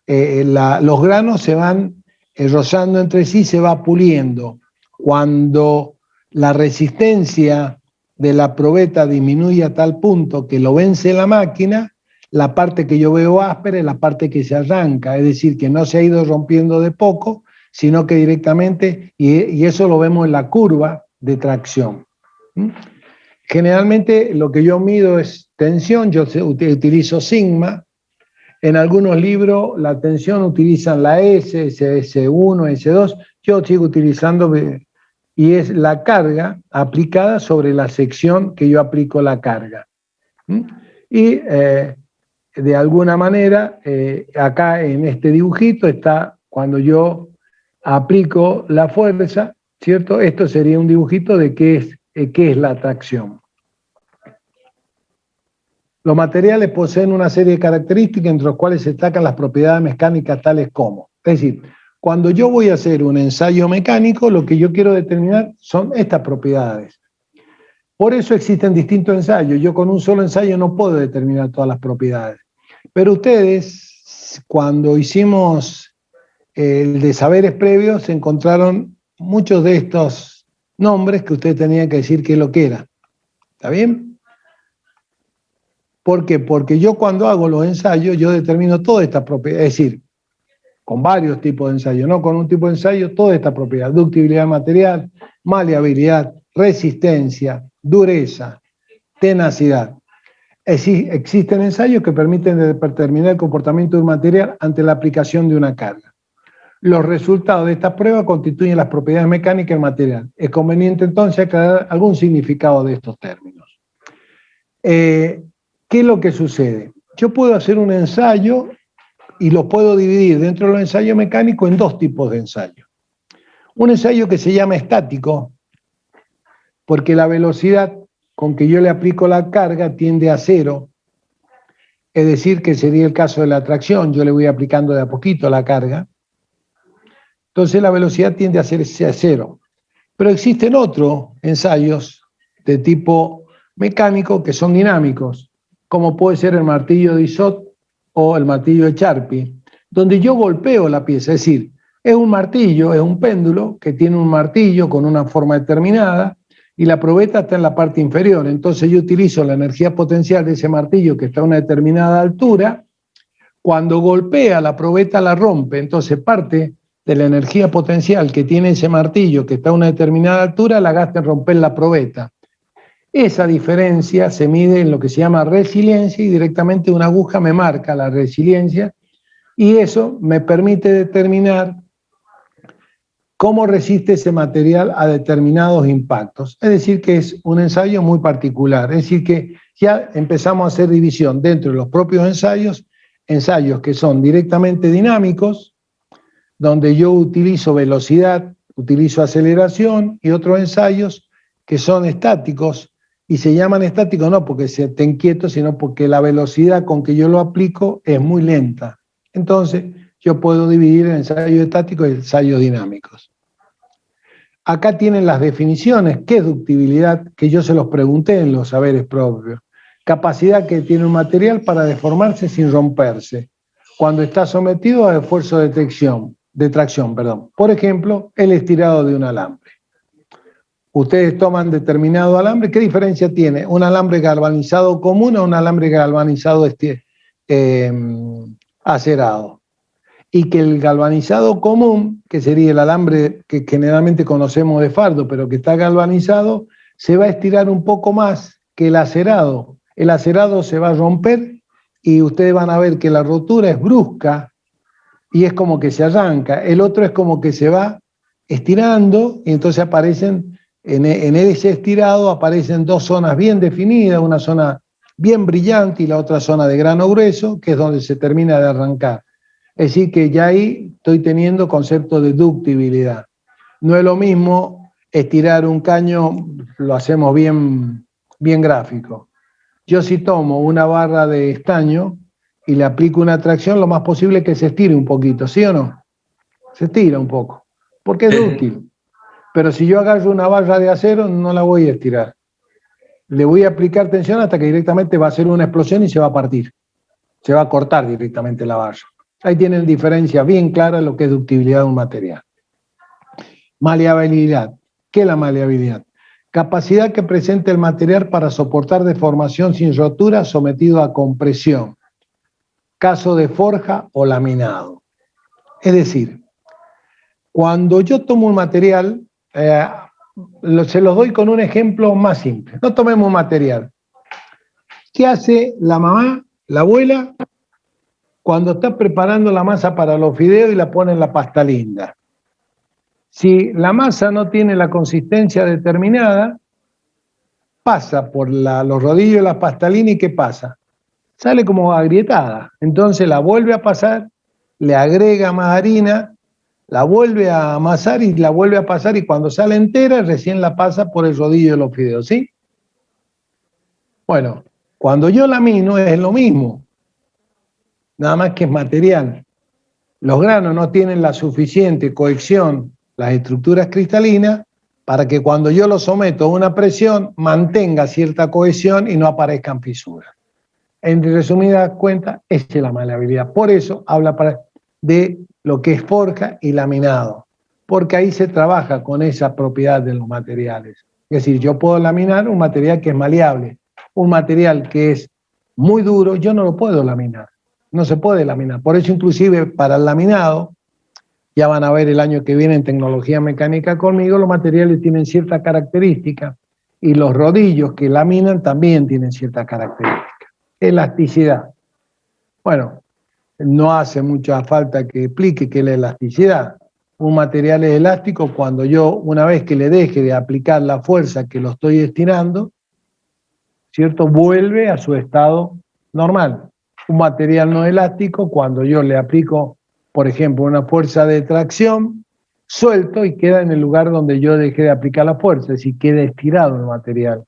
los granos se van rozando entre sí, se va puliendo. Cuando la resistencia de la probeta disminuye a tal punto que lo vence la máquina, la parte que yo veo áspera es la parte que se arranca, es decir, que no se ha ido rompiendo de poco, sino que directamente, y eso lo vemos en la curva de tracción. Generalmente lo que yo mido es tensión, yo utilizo sigma. En algunos libros la tensión utilizan la S, S1, S2, yo sigo utilizando, y es la carga aplicada sobre la sección que yo aplico la carga. Y de alguna manera, acá en este dibujito está cuando yo aplico la fuerza, ¿cierto? Esto sería un dibujito de qué es la tracción. Los materiales poseen una serie de características entre las cuales se destacan las propiedades mecánicas tales como, es decir, cuando yo voy a hacer un ensayo mecánico, lo que yo quiero determinar son estas propiedades. Por eso existen distintos ensayos. Yo con un solo ensayo no puedo determinar todas las propiedades. Pero ustedes, cuando hicimos el de saberes previos, se encontraron muchos de estos nombres que ustedes tenían que decir qué es lo que era. ¿Está bien? ¿Por qué? Porque yo cuando hago los ensayos, yo determino todas estas propiedades, es decir, con varios tipos de ensayos, no con un tipo de ensayo, toda esta propiedad, ductibilidad material, maleabilidad, resistencia, dureza, tenacidad. Existen ensayos que permiten determinar el comportamiento de un material ante la aplicación de una carga. Los resultados de esta prueba constituyen las propiedades mecánicas del material. Es conveniente entonces aclarar algún significado de estos términos. ¿Qué es lo que sucede? Yo puedo hacer un ensayo y lo puedo dividir dentro de los ensayos mecánicos en dos tipos de ensayos. Un ensayo que se llama estático, porque la velocidad con que yo le aplico la carga tiende a cero, es decir, que sería el caso de la tracción, yo le voy aplicando de a poquito la carga, entonces la velocidad tiende a ser a cero. Pero existen otros ensayos de tipo mecánico que son dinámicos, como puede ser el martillo de Isot o el martillo de Charpy, donde yo golpeo la pieza, es decir, es un martillo, es un péndulo que tiene un martillo con una forma determinada y la probeta está en la parte inferior. Entonces yo utilizo la energía potencial de ese martillo que está a una determinada altura. Cuando golpea la probeta la rompe, entonces parte de la energía potencial que tiene ese martillo que está a una determinada altura la gasta en romper la probeta. Esa diferencia se mide en lo que se llama resiliencia y directamente una aguja me marca la resiliencia y eso me permite determinar cómo resiste ese material a determinados impactos. Es decir, que es un ensayo muy particular. Es decir, que ya empezamos a hacer división dentro de los propios ensayos, ensayos que son directamente dinámicos, donde yo utilizo velocidad, utilizo aceleración, y otros ensayos que son estáticos, y se llaman estáticos no porque se estén quietos, sino porque la velocidad con que yo lo aplico es muy lenta. Entonces, yo puedo dividir en ensayos estáticos y ensayos dinámicos. Acá tienen las definiciones. ¿Qué es ductibilidad? Que yo se los pregunté en los saberes propios. Capacidad que tiene un material para deformarse sin romperse, cuando está sometido a esfuerzo de tracción. Por ejemplo, el estirado de un alambre. Ustedes toman determinado alambre. ¿Qué diferencia tiene un alambre galvanizado común a un alambre galvanizado acerado? Y que el galvanizado común, que sería el alambre que generalmente conocemos de fardo, pero que está galvanizado, se va a estirar un poco más que el acerado. El acerado se va a romper y ustedes van a ver que la rotura es brusca y es como que se arranca. El otro es como que se va estirando y entonces aparecen, en ese estirado aparecen dos zonas bien definidas, una zona bien brillante y la otra zona de grano grueso, que es donde se termina de arrancar. Es decir, que ya ahí estoy teniendo concepto de ductibilidad. No es lo mismo estirar un caño, lo hacemos bien gráfico. Yo si tomo una barra de estaño y le aplico una tracción, lo más posible es que se estire un poquito, ¿sí o no? Se estira un poco, porque es dúctil. Pero si yo agarro una barra de acero, no la voy a estirar. Le voy a aplicar tensión hasta que directamente va a hacer una explosión y se va a partir. Se va a cortar directamente la barra. Ahí tienen diferencia bien clara lo que es ductibilidad de un material. Maleabilidad. ¿Qué es la maleabilidad? Capacidad que presenta el material para soportar deformación sin rotura sometido a compresión. Caso de forja o laminado. Es decir, cuando yo tomo un material, se los doy con un ejemplo más simple. No tomemos un material. ¿Qué hace la mamá, la abuela, cuando está preparando la masa para los fideos y la pone en la pasta linda? Si la masa no tiene la consistencia determinada, pasa por los rodillos de la pastelina y ¿qué pasa? Sale como agrietada. Entonces la vuelve a pasar, le agrega más harina, la vuelve a amasar y la vuelve a pasar y cuando sale entera recién la pasa por el rodillo de los fideos, ¿sí? Bueno, cuando yo lamino es lo mismo, nada más que es material. Los granos no tienen la suficiente cohesión, las estructuras cristalinas, para que cuando yo los someto a una presión mantenga cierta cohesión y no aparezcan fisuras. En resumidas cuentas, esa es la maleabilidad. Por eso habla de lo que es forja y laminado, porque ahí se trabaja con esa propiedad de los materiales. Es decir, yo puedo laminar un material que es maleable, un material que es muy duro, yo no lo puedo laminar, no se puede laminar. Por eso inclusive para el laminado, ya van a ver el año que viene en tecnología mecánica conmigo, los materiales tienen cierta característica y los rodillos que laminan también tienen cierta característica. Elasticidad. Bueno, no hace mucha falta que explique qué es la elasticidad. Un material es elástico cuando yo, una vez que le deje de aplicar la fuerza que lo estoy destinando, ¿cierto?, vuelve a su estado normal. Un material no elástico, cuando yo le aplico, por ejemplo, una fuerza de tracción, suelto y queda en el lugar donde yo dejé de aplicar la fuerza, es decir, queda estirado el material.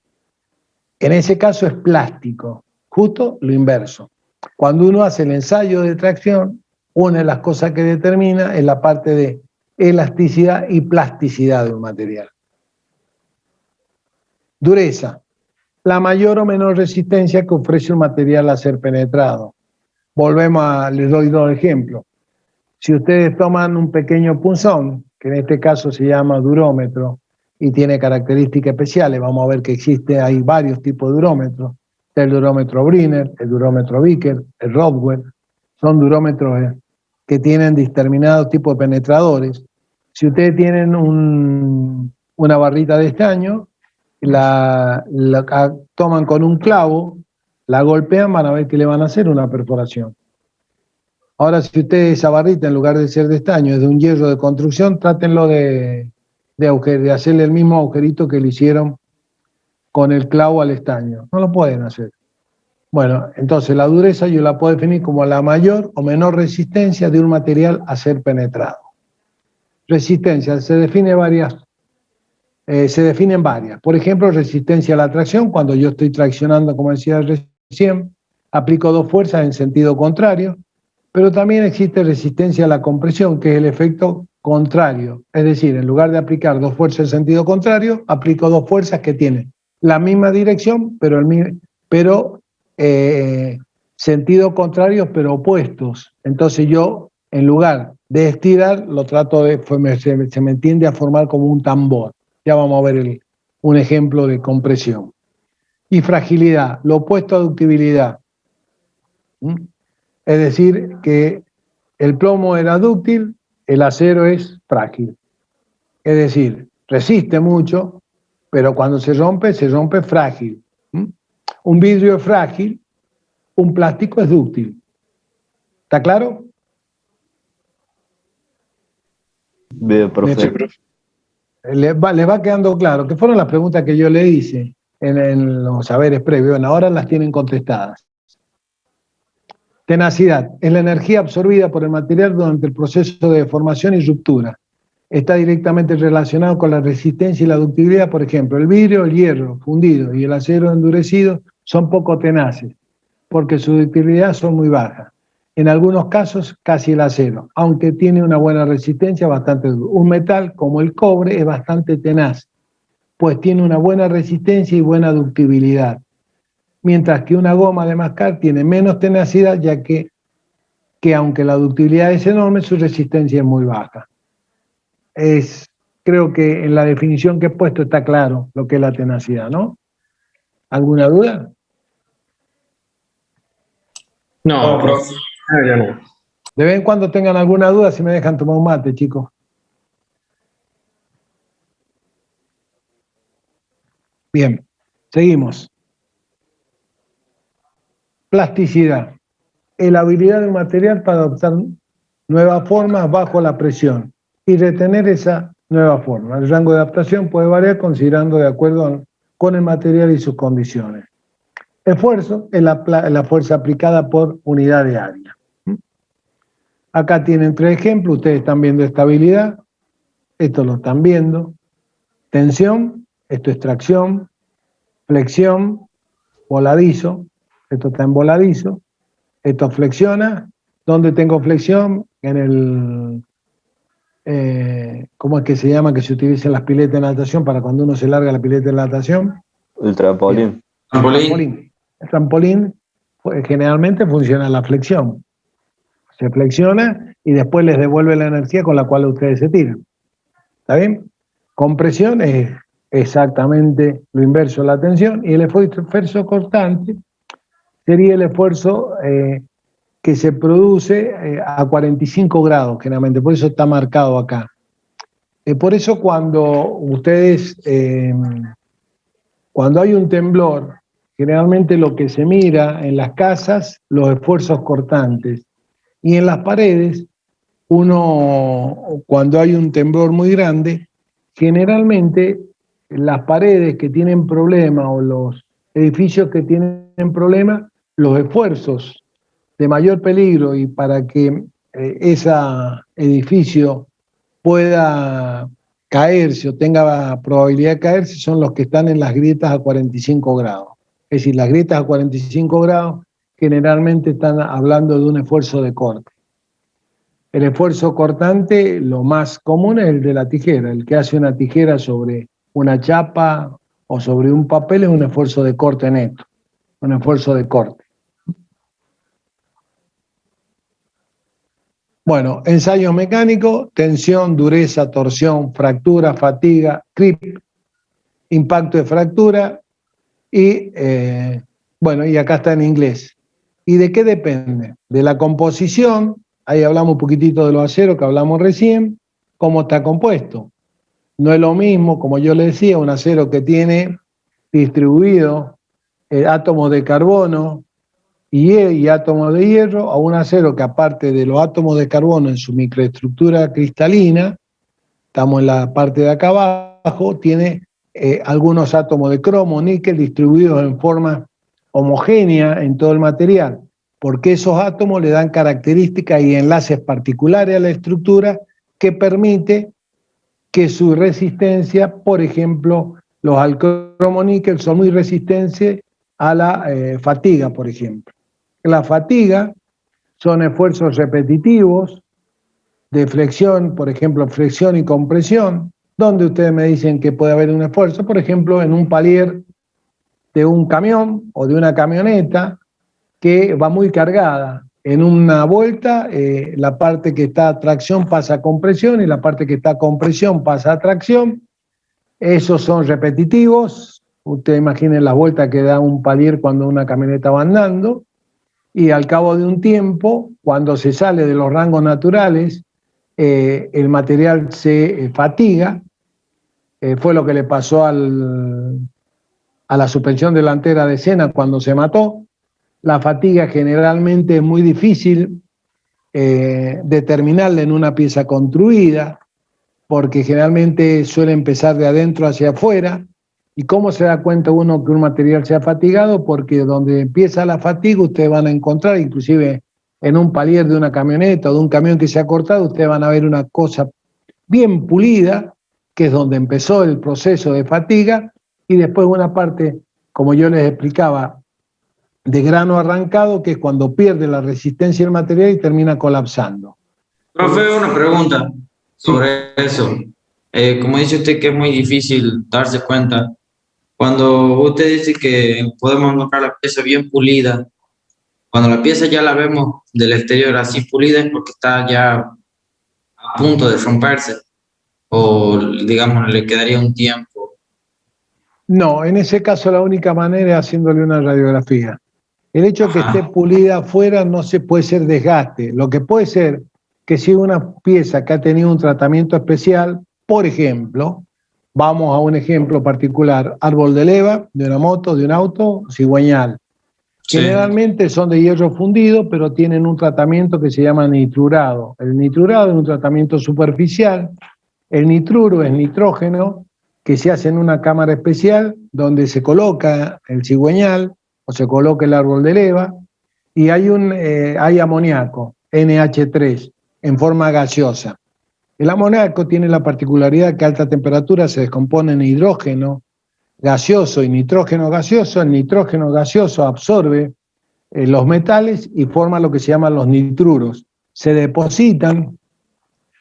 En ese caso es plástico, justo lo inverso. Cuando uno hace el ensayo de tracción, una de las cosas que determina es la parte de elasticidad y plasticidad de un material. Dureza. La mayor o menor resistencia que ofrece un material a ser penetrado. Les doy dos ejemplos. Si ustedes toman un pequeño punzón, que en este caso se llama durómetro, y tiene características especiales, vamos a ver que hay varios tipos de durómetros, el durómetro Brinner, el durómetro Vickers, el Rodwell, son durómetros que tienen determinados tipos de penetradores. Si ustedes tienen una barrita de estaño, la toman con un clavo, la golpean, van a ver que le van a hacer una perforación. Ahora, si ustedes esa barrita, en lugar de ser de estaño, es de un hierro de construcción, trátenlo de hacerle el mismo agujerito que le hicieron con el clavo al estaño. No lo pueden hacer. Bueno, entonces la dureza yo la puedo definir como la mayor o menor resistencia de un material a ser penetrado. Resistencia, se definen varias. Por ejemplo, resistencia a la tracción, cuando yo estoy traccionando, como decía recién, aplico dos fuerzas en sentido contrario, pero también existe resistencia a la compresión, que es el efecto contrario. Es decir, en lugar de aplicar dos fuerzas en sentido contrario, aplico dos fuerzas que tienen la misma dirección, pero sentido contrario, pero opuestos. Entonces yo, en lugar de estirar, lo trato se me tiende a formar como un tambor. Ya vamos a ver un ejemplo de compresión. Y fragilidad, lo opuesto a ductibilidad. Es decir, que el plomo era dúctil, el acero es frágil. Es decir, resiste mucho, pero cuando se rompe frágil. Un vidrio es frágil, un plástico es dúctil. ¿Está claro? Bien, profe. Les va quedando claro, que fueron las preguntas que yo le hice en los saberes previos, ahora las tienen contestadas. Tenacidad es la energía absorbida por el material durante el proceso de deformación y ruptura. Está directamente relacionado con la resistencia y la ductibilidad. Por ejemplo, el vidrio, el hierro fundido y el acero endurecido son poco tenaces, porque su ductibilidad son muy bajas. En algunos casos, casi el acero, aunque tiene una buena resistencia, bastante duro. Un metal como el cobre es bastante tenaz, pues tiene una buena resistencia y buena ductibilidad. Mientras que una goma de mascar tiene menos tenacidad, ya que aunque la ductibilidad es enorme, su resistencia es muy baja. Creo que en la definición que he puesto está claro lo que es la tenacidad, ¿no? ¿Alguna duda? No, profe. Ya no. De vez en cuando tengan alguna duda, si me dejan tomar un mate, chicos. Bien, seguimos. Plasticidad. Es la habilidad de un material para adoptar nuevas formas bajo la presión y retener esa nueva forma. El rango de adaptación puede variar considerando de acuerdo con el material y sus condiciones. Esfuerzo es la fuerza aplicada por unidad de área. Acá tienen tres ejemplos, ustedes están viendo estabilidad, esto lo están viendo, tensión, esto es tracción, flexión, voladizo, esto está en voladizo, esto flexiona. ¿Dónde tengo flexión? En el, ¿cómo es que se llama? Que se utiliza en las piletas de natación para cuando uno se larga la pileta de natación. El trampolín. El trampolín generalmente funciona en la flexión. Se flexiona y después les devuelve la energía con la cual ustedes se tiran. ¿Está bien? Compresión es exactamente lo inverso de la tensión, y el esfuerzo constante sería el esfuerzo que se produce a 45 grados generalmente, por eso está marcado acá. Por eso cuando cuando hay un temblor, generalmente lo que se mira en las casas, los esfuerzos cortantes, Y en las paredes, uno, cuando hay un temblor muy grande, generalmente las paredes que tienen problemas o los edificios que tienen problemas, los esfuerzos de mayor peligro y para que ese edificio pueda caerse o tenga probabilidad de caerse son los que están en las grietas a 45 grados. Es decir, las grietas a 45 grados generalmente están hablando de un esfuerzo de corte. El esfuerzo cortante, lo más común es el de la tijera. El que hace una tijera sobre una chapa o sobre un papel es un esfuerzo de corte neto, un esfuerzo de corte. Bueno, ensayos mecánicos, tensión, dureza, torsión, fractura, fatiga, creep, impacto de fractura y, bueno, y acá está en inglés. ¿Y de qué depende? De la composición, ahí hablamos un poquitito de los aceros que hablamos recién, cómo está compuesto. No es lo mismo, como yo le decía, un acero que tiene distribuido átomos de carbono y átomos de hierro, a un acero que aparte de los átomos de carbono en su microestructura cristalina, estamos en la parte de acá abajo, tiene algunos átomos de cromo, níquel distribuidos en forma homogénea en todo el material, porque esos átomos le dan características y enlaces particulares a la estructura que permite que su resistencia, por ejemplo, los alcromo-níquel son muy resistentes a la fatiga, por ejemplo. La fatiga son esfuerzos repetitivos de flexión, por ejemplo, flexión y compresión, donde ustedes me dicen que puede haber un esfuerzo, por ejemplo, en un palier de un camión o de una camioneta que va muy cargada. En una vuelta, la parte que está a tracción pasa a compresión y la parte que está a compresión pasa a tracción. Esos son repetitivos. Ustedes imaginen las vueltas que da un palier cuando una camioneta va andando. Y al cabo de un tiempo, cuando se sale de los rangos naturales, el material se fatiga. Fue lo que le pasó a la suspensión delantera de Senna cuando se mató. La fatiga generalmente es muy difícil determinarla en una pieza construida, porque generalmente suele empezar de adentro hacia afuera. ¿Y cómo se da cuenta uno que un material se ha fatigado? Porque donde empieza la fatiga ustedes van a encontrar, inclusive en un palier de una camioneta o de un camión que se ha cortado, ustedes van a ver una cosa bien pulida, que es donde empezó el proceso de fatiga, y después una parte, como yo les explicaba, de grano arrancado, que es cuando pierde la resistencia del material y termina colapsando. Profe, una pregunta sobre eso. Como dice usted que es muy difícil darse cuenta, cuando usted dice que podemos notar la pieza bien pulida, cuando la pieza ya la vemos del exterior así pulida es porque está ya a punto de romperse o digamos le quedaría un tiempo. No, en ese caso la única manera es haciéndole una radiografía. El hecho de que esté pulida afuera no se puede ser desgaste. Lo que puede ser que si una pieza que ha tenido un tratamiento especial, por ejemplo, vamos a un ejemplo particular, árbol de leva, de una moto, de un auto, cigüeñal. Sí. Generalmente son de hierro fundido, pero tienen un tratamiento que se llama nitrurado. El nitrurado es un tratamiento superficial. El nitruro es nitrógeno que se hace en una cámara especial donde se coloca el cigüeñal o se coloca el árbol de leva y hay amoníaco, NH3, en forma gaseosa. El amoníaco tiene la particularidad que a alta temperatura se descompone en hidrógeno gaseoso y nitrógeno gaseoso. El nitrógeno gaseoso absorbe los metales y forma lo que se llaman los nitruros. Se depositan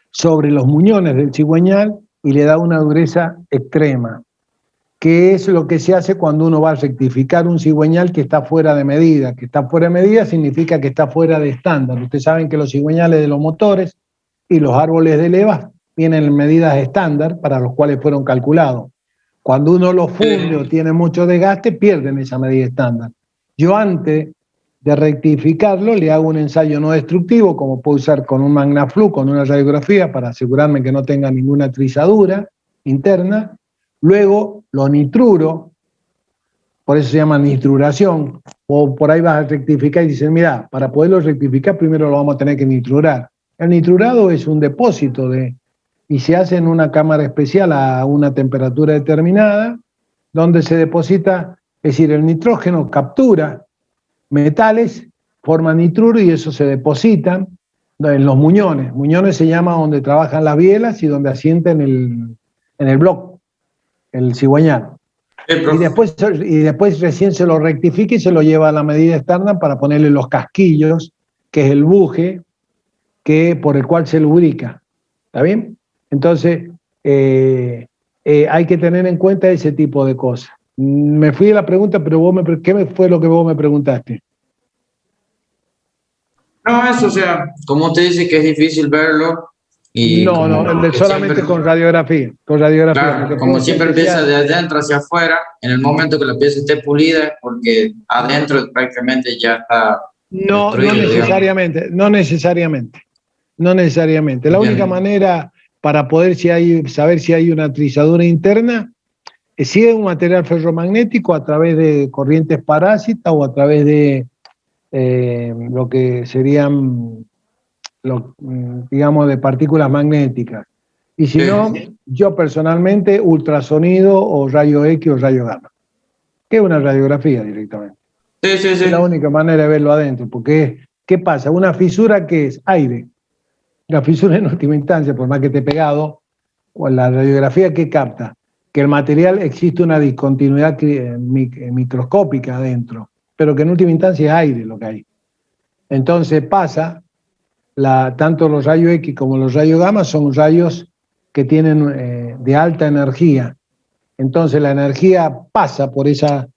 sobre los muñones del cigüeñal y le da una dureza extrema, que es lo que se hace cuando uno va a rectificar un cigüeñal que está fuera de medida. Que está fuera de medida significa que está fuera de estándar. Ustedes saben que los cigüeñales de los motores y los árboles de leva tienen en medidas estándar para los cuales fueron calculados. Cuando uno los funde o tiene mucho desgaste, pierden esa medida estándar. Yo antes de rectificarlo le hago un ensayo no destructivo, como puedo usar con un Magnaflu, con una radiografía, para asegurarme que no tenga ninguna trizadura interna. Luego lo nitruro por eso se llama nituración, o por ahí vas a rectificar y dicen, mira, para poderlo rectificar primero lo vamos a tener que nitrurar. El nitrurado es un depósito y se hace en una cámara especial a una temperatura determinada, donde se deposita, es decir, el nitrógeno captura metales, forma nitruro y eso se depositan en los muñones. Muñones se llama donde trabajan las bielas y donde asienten en el bloc, el cigüeñal. Y después recién se lo rectifica y se lo lleva a la medida externa para ponerle los casquillos, que es el buje por el cual se lubrica. ¿Está bien? Entonces, hay que tener en cuenta ese tipo de cosas. Me fui de la pregunta, pero ¿qué fue lo que vos me preguntaste? No, eso, o sea, como usted dice que es difícil verlo. Y No, solamente siempre, con radiografía. Con radiografía. claro, como siempre empieza de adentro hacia afuera, en el momento que la pieza esté pulida, porque adentro prácticamente ya está No destruido, necesariamente, no necesariamente. No necesariamente. La única manera para poder saber si hay una trizadura interna es si es un material ferromagnético a través de corrientes parásitas o a través de lo que serían, digamos, de partículas magnéticas. Y si no, yo personalmente, ultrasonido o rayo X o rayo gamma, que es una radiografía directamente. Sí. Es la única manera de verlo adentro, porque ¿qué pasa? Una fisura que es aire. La fisura en última instancia, por más que esté pegado, o la radiografía que capta, que el material existe una discontinuidad microscópica adentro, pero que en última instancia es aire lo que hay. Entonces pasa, tanto los rayos X como los rayos gamma son rayos que tienen de alta energía. Entonces la energía pasa por esa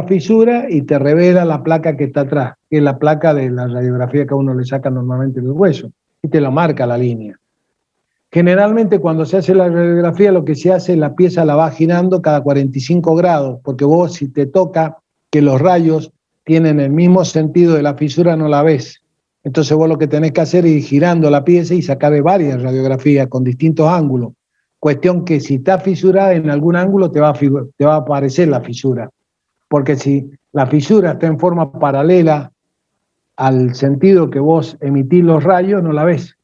fisura y te revela la placa que está atrás, que es la placa de la radiografía que a uno le saca normalmente del hueso, y te lo marca la línea. Generalmente cuando se hace la radiografía lo que se hace, la pieza la va girando cada 45 grados, porque vos si te toca que los rayos tienen el mismo sentido de la fisura no la ves. Entonces vos lo que tenés que hacer es ir girando la pieza y sacar varias radiografías con distintos ángulos. Cuestión que si está fisurada en algún ángulo te va a aparecer la fisura. Porque si la fisura está en forma paralela al sentido que vos emitís los rayos, no la ves.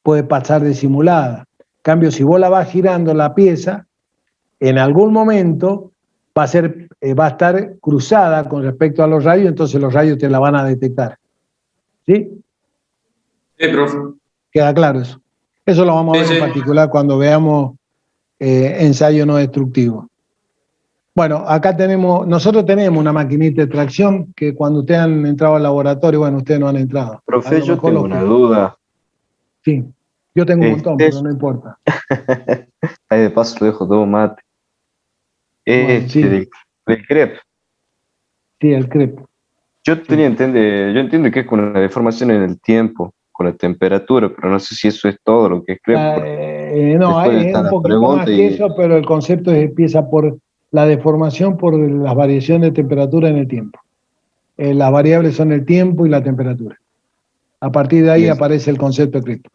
Puede pasar disimulada. En cambio, si vos la vas girando la pieza, en algún momento va a estar cruzada con respecto a los rayos, entonces los rayos te la van a detectar. ¿Sí? Sí, profe. ¿Queda claro eso? Eso lo vamos a ver en particular cuando veamos ensayo no destructivo. Bueno, acá nosotros tenemos una maquinita de tracción que cuando ustedes han entrado al laboratorio, bueno, ustedes no han entrado. Profe, yo tengo una duda. Sí, yo tengo un montón, pero no importa. Ahí de paso lo dejo todo mate. Bueno, sí. Del CREP. Sí, el CREP. Yo entiendo que es con la deformación en el tiempo, con la temperatura, pero no sé si eso es todo lo que es CREP. No, es un poquito más que eso, pero el concepto empieza por la deformación por las variaciones de temperatura en el tiempo. Las variables son el tiempo y la temperatura. A partir de ahí aparece el concepto de CREP.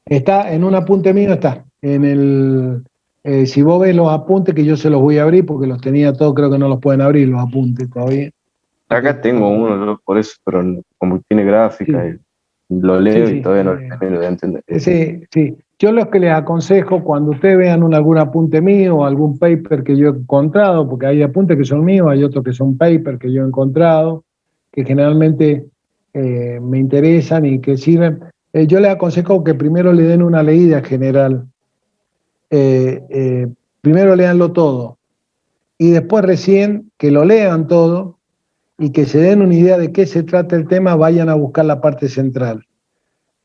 Está en un apunte mío, está. Si vos ves los apuntes, que yo se los voy a abrir, porque los tenía todos, creo que no los pueden abrir los apuntes todavía. Acá tengo uno, por eso, pero como tiene gráfica, sí. Lo leo y todavía no lo termino de entender. Sí. Yo lo que les aconsejo, cuando ustedes vean algún apunte mío o algún paper que yo he encontrado, porque hay apuntes que son míos, hay otros que son paper que yo he encontrado, que generalmente me interesan y que sirven, yo les aconsejo que primero le den una leída general. Primero léanlo todo y después recién que lo lean todo y que se den una idea de qué se trata el tema, vayan a buscar la parte central.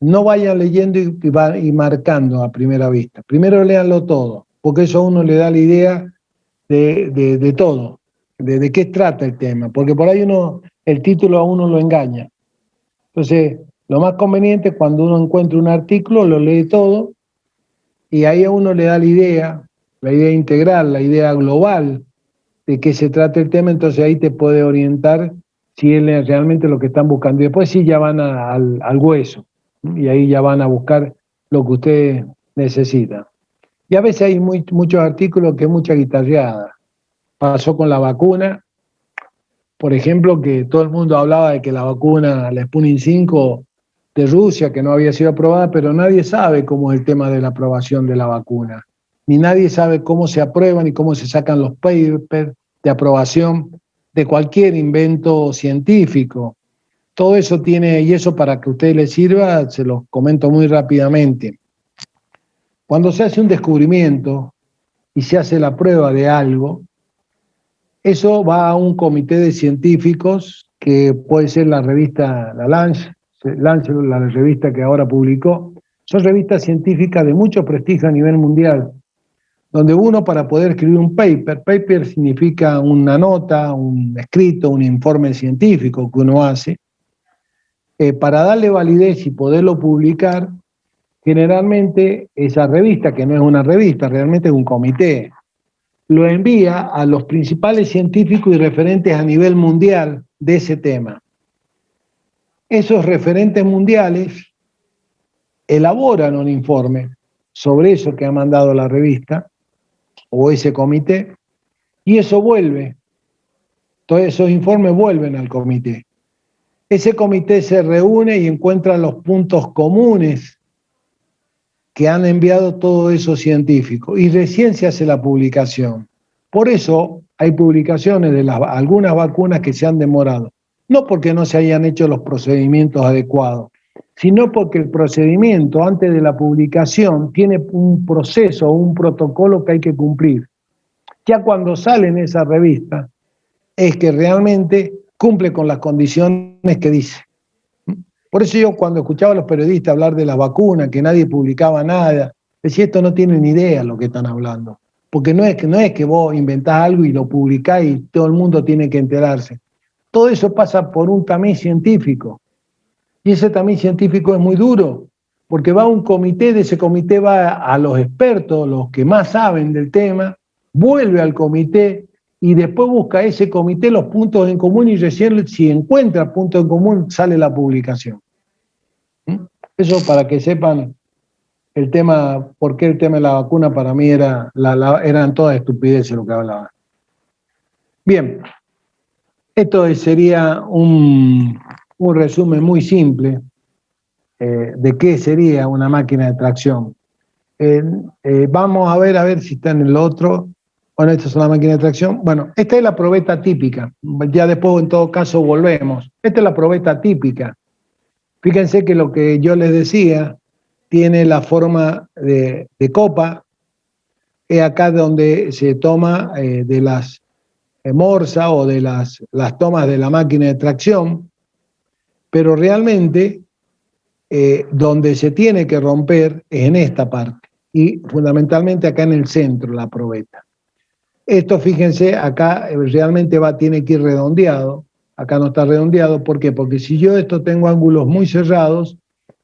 No vayan leyendo y marcando a primera vista. Primero léanlo todo, porque eso a uno le da la idea de todo, de qué trata el tema, porque por ahí el título a uno lo engaña. Entonces, lo más conveniente es cuando uno encuentra un artículo, lo lee todo, y ahí a uno le da la idea integral, la idea global de qué se trata el tema, entonces ahí te puede orientar si es realmente lo que están buscando. Y después sí ya van al hueso, y ahí ya van a buscar lo que ustedes necesitan. Y a veces hay muchos artículos que es mucha guitarreada. pasó con la vacuna. Por ejemplo, que todo el mundo hablaba de que la vacuna, la Sputnik 5 de Rusia, que no había sido aprobada, pero nadie sabe cómo es el tema de la aprobación de la vacuna. Ni nadie sabe cómo se aprueban y cómo se sacan los papers de aprobación de cualquier invento científico. Todo eso tiene, y eso para que a ustedes les sirva, se los comento muy rápidamente. Cuando se hace un descubrimiento y se hace la prueba de algo, eso va a un comité de científicos, que puede ser la revista La Lancet, la revista que ahora publicó. Son revistas científicas de mucho prestigio a nivel mundial, donde uno, para poder escribir un paper significa una nota, un escrito, un informe científico que uno hace, para darle validez y poderlo publicar, generalmente esa revista, que no es una revista, realmente es un comité, lo envía a los principales científicos y referentes a nivel mundial de ese tema. Esos referentes mundiales elaboran un informe sobre eso que ha mandado la revista o ese comité, y eso vuelve. Todos esos informes vuelven al comité. Ese comité se reúne y encuentra los puntos comunes que han enviado todos esos científicos, y recién se hace la publicación. Por eso hay publicaciones de algunas vacunas que se han demorado, no porque no se hayan hecho los procedimientos adecuados, sino porque el procedimiento antes de la publicación tiene un proceso, un protocolo que hay que cumplir. Ya cuando sale en esa revista, es que realmente cumple con las condiciones que dice. Por eso yo, cuando escuchaba a los periodistas hablar de las vacunas, que nadie publicaba nada, decía, esto no tienen ni idea lo que están hablando. Porque no es que vos inventás algo y lo publicás y todo el mundo tiene que enterarse. Todo eso pasa por un tamiz científico. Y ese tamiz científico es muy duro, porque va a un comité, de ese comité va a los expertos, los que más saben del tema, vuelve al comité y después busca ese comité los puntos en común, y recién, si encuentra puntos en común, sale la publicación. Eso para que sepan el tema, por qué el tema de la vacuna para mí eran todas estupideces lo que hablaban. Bien, esto sería un resumen muy simple de qué sería una máquina de tracción. Vamos a ver si está en el otro. Bueno, esta es una máquina de tracción. Bueno, esta es la probeta típica. Ya después, en todo caso, volvemos. Esta es la probeta típica. Fíjense que lo que yo les decía tiene la forma de copa. Es acá donde se toma de las morsas o de las tomas de la máquina de tracción, pero realmente donde se tiene que romper es en esta parte, y fundamentalmente acá en el centro, la probeta. Esto, fíjense, acá realmente tiene que ir redondeado. Acá no está redondeado. ¿Por qué? Porque si yo esto tengo ángulos muy cerrados,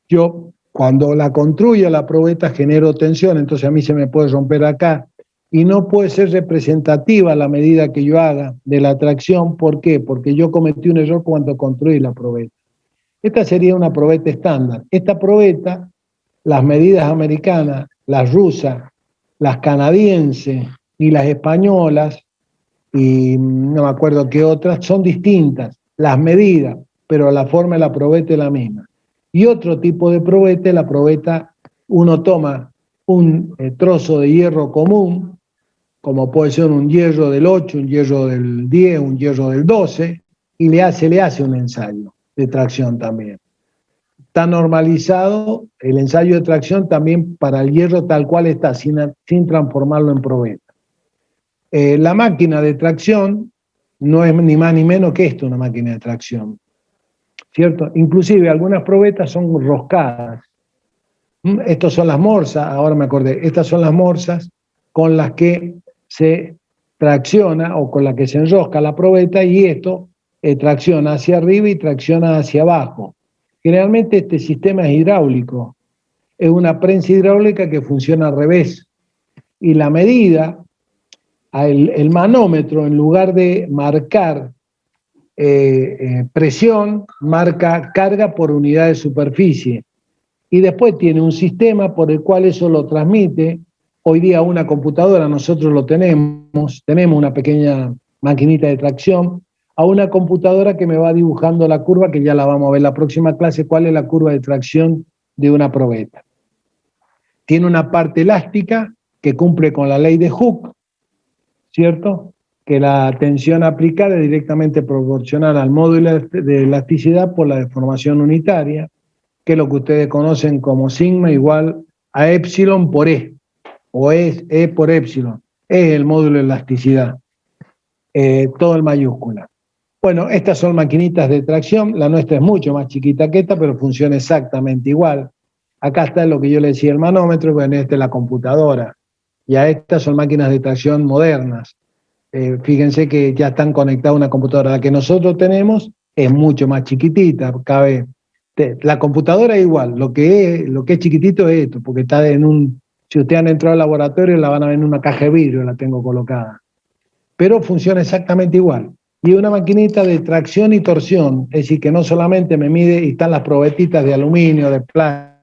yo cuando la construyo la probeta genero tensión, entonces a mí se me puede romper acá, y no puede ser representativa la medida que yo haga de la tracción. ¿Por qué? Porque yo cometí un error cuando construí la probeta. Esta sería una probeta estándar. Esta probeta, las medidas americanas, las rusas, las canadienses y las españolas, y no me acuerdo qué otras, son distintas las medidas, pero la forma de la probeta es la misma. Y otro tipo de probeta, la probeta, uno toma un trozo de hierro común, como puede ser un hierro del 8, un hierro del 10, un hierro del 12, y le hace un ensayo de tracción también. Está normalizado el ensayo de tracción también para el hierro tal cual está, sin transformarlo en probeta. La máquina de tracción no es ni más ni menos que esto, una máquina de tracción, ¿cierto? Inclusive algunas probetas son roscadas. Estas son las morsas, ahora me acordé, estas son las morsas con las que se tracciona o con las que se enrosca la probeta, y esto tracciona hacia arriba y tracciona hacia abajo. Generalmente este sistema es hidráulico, es una prensa hidráulica que funciona al revés, y la medida, el manómetro, en lugar de marcar presión, marca carga por unidad de superficie, y después tiene un sistema por el cual eso lo transmite Hoy día una computadora, nosotros lo tenemos una pequeña maquinita de tracción, a una computadora que me va dibujando la curva, que ya la vamos a ver en la próxima clase, cuál es la curva de tracción de una probeta. Tiene una parte elástica que cumple con la ley de Hooke, ¿cierto? Que la tensión aplicada es directamente proporcional al módulo de elasticidad por la deformación unitaria, que es lo que ustedes conocen como sigma igual a epsilon por E, o es E por epsilon, es el módulo de elasticidad, todo en mayúscula. Bueno, estas son maquinitas de tracción, la nuestra es mucho más chiquita que esta, pero funciona exactamente igual. Acá está lo que yo le decía, el manómetro, bueno, esta es la computadora, y a estas son máquinas de tracción modernas. Fíjense que ya están conectadas a una computadora. La que nosotros tenemos es mucho más chiquitita, cabe. La computadora es igual, lo que es chiquitito es esto, porque está en un, si ustedes han entrado al laboratorio la van a ver en una caja de vidrio, la tengo colocada. Pero funciona exactamente igual. Y una maquinita de tracción y torsión, es decir, que no solamente me mide y están las probetitas de aluminio, de plástico,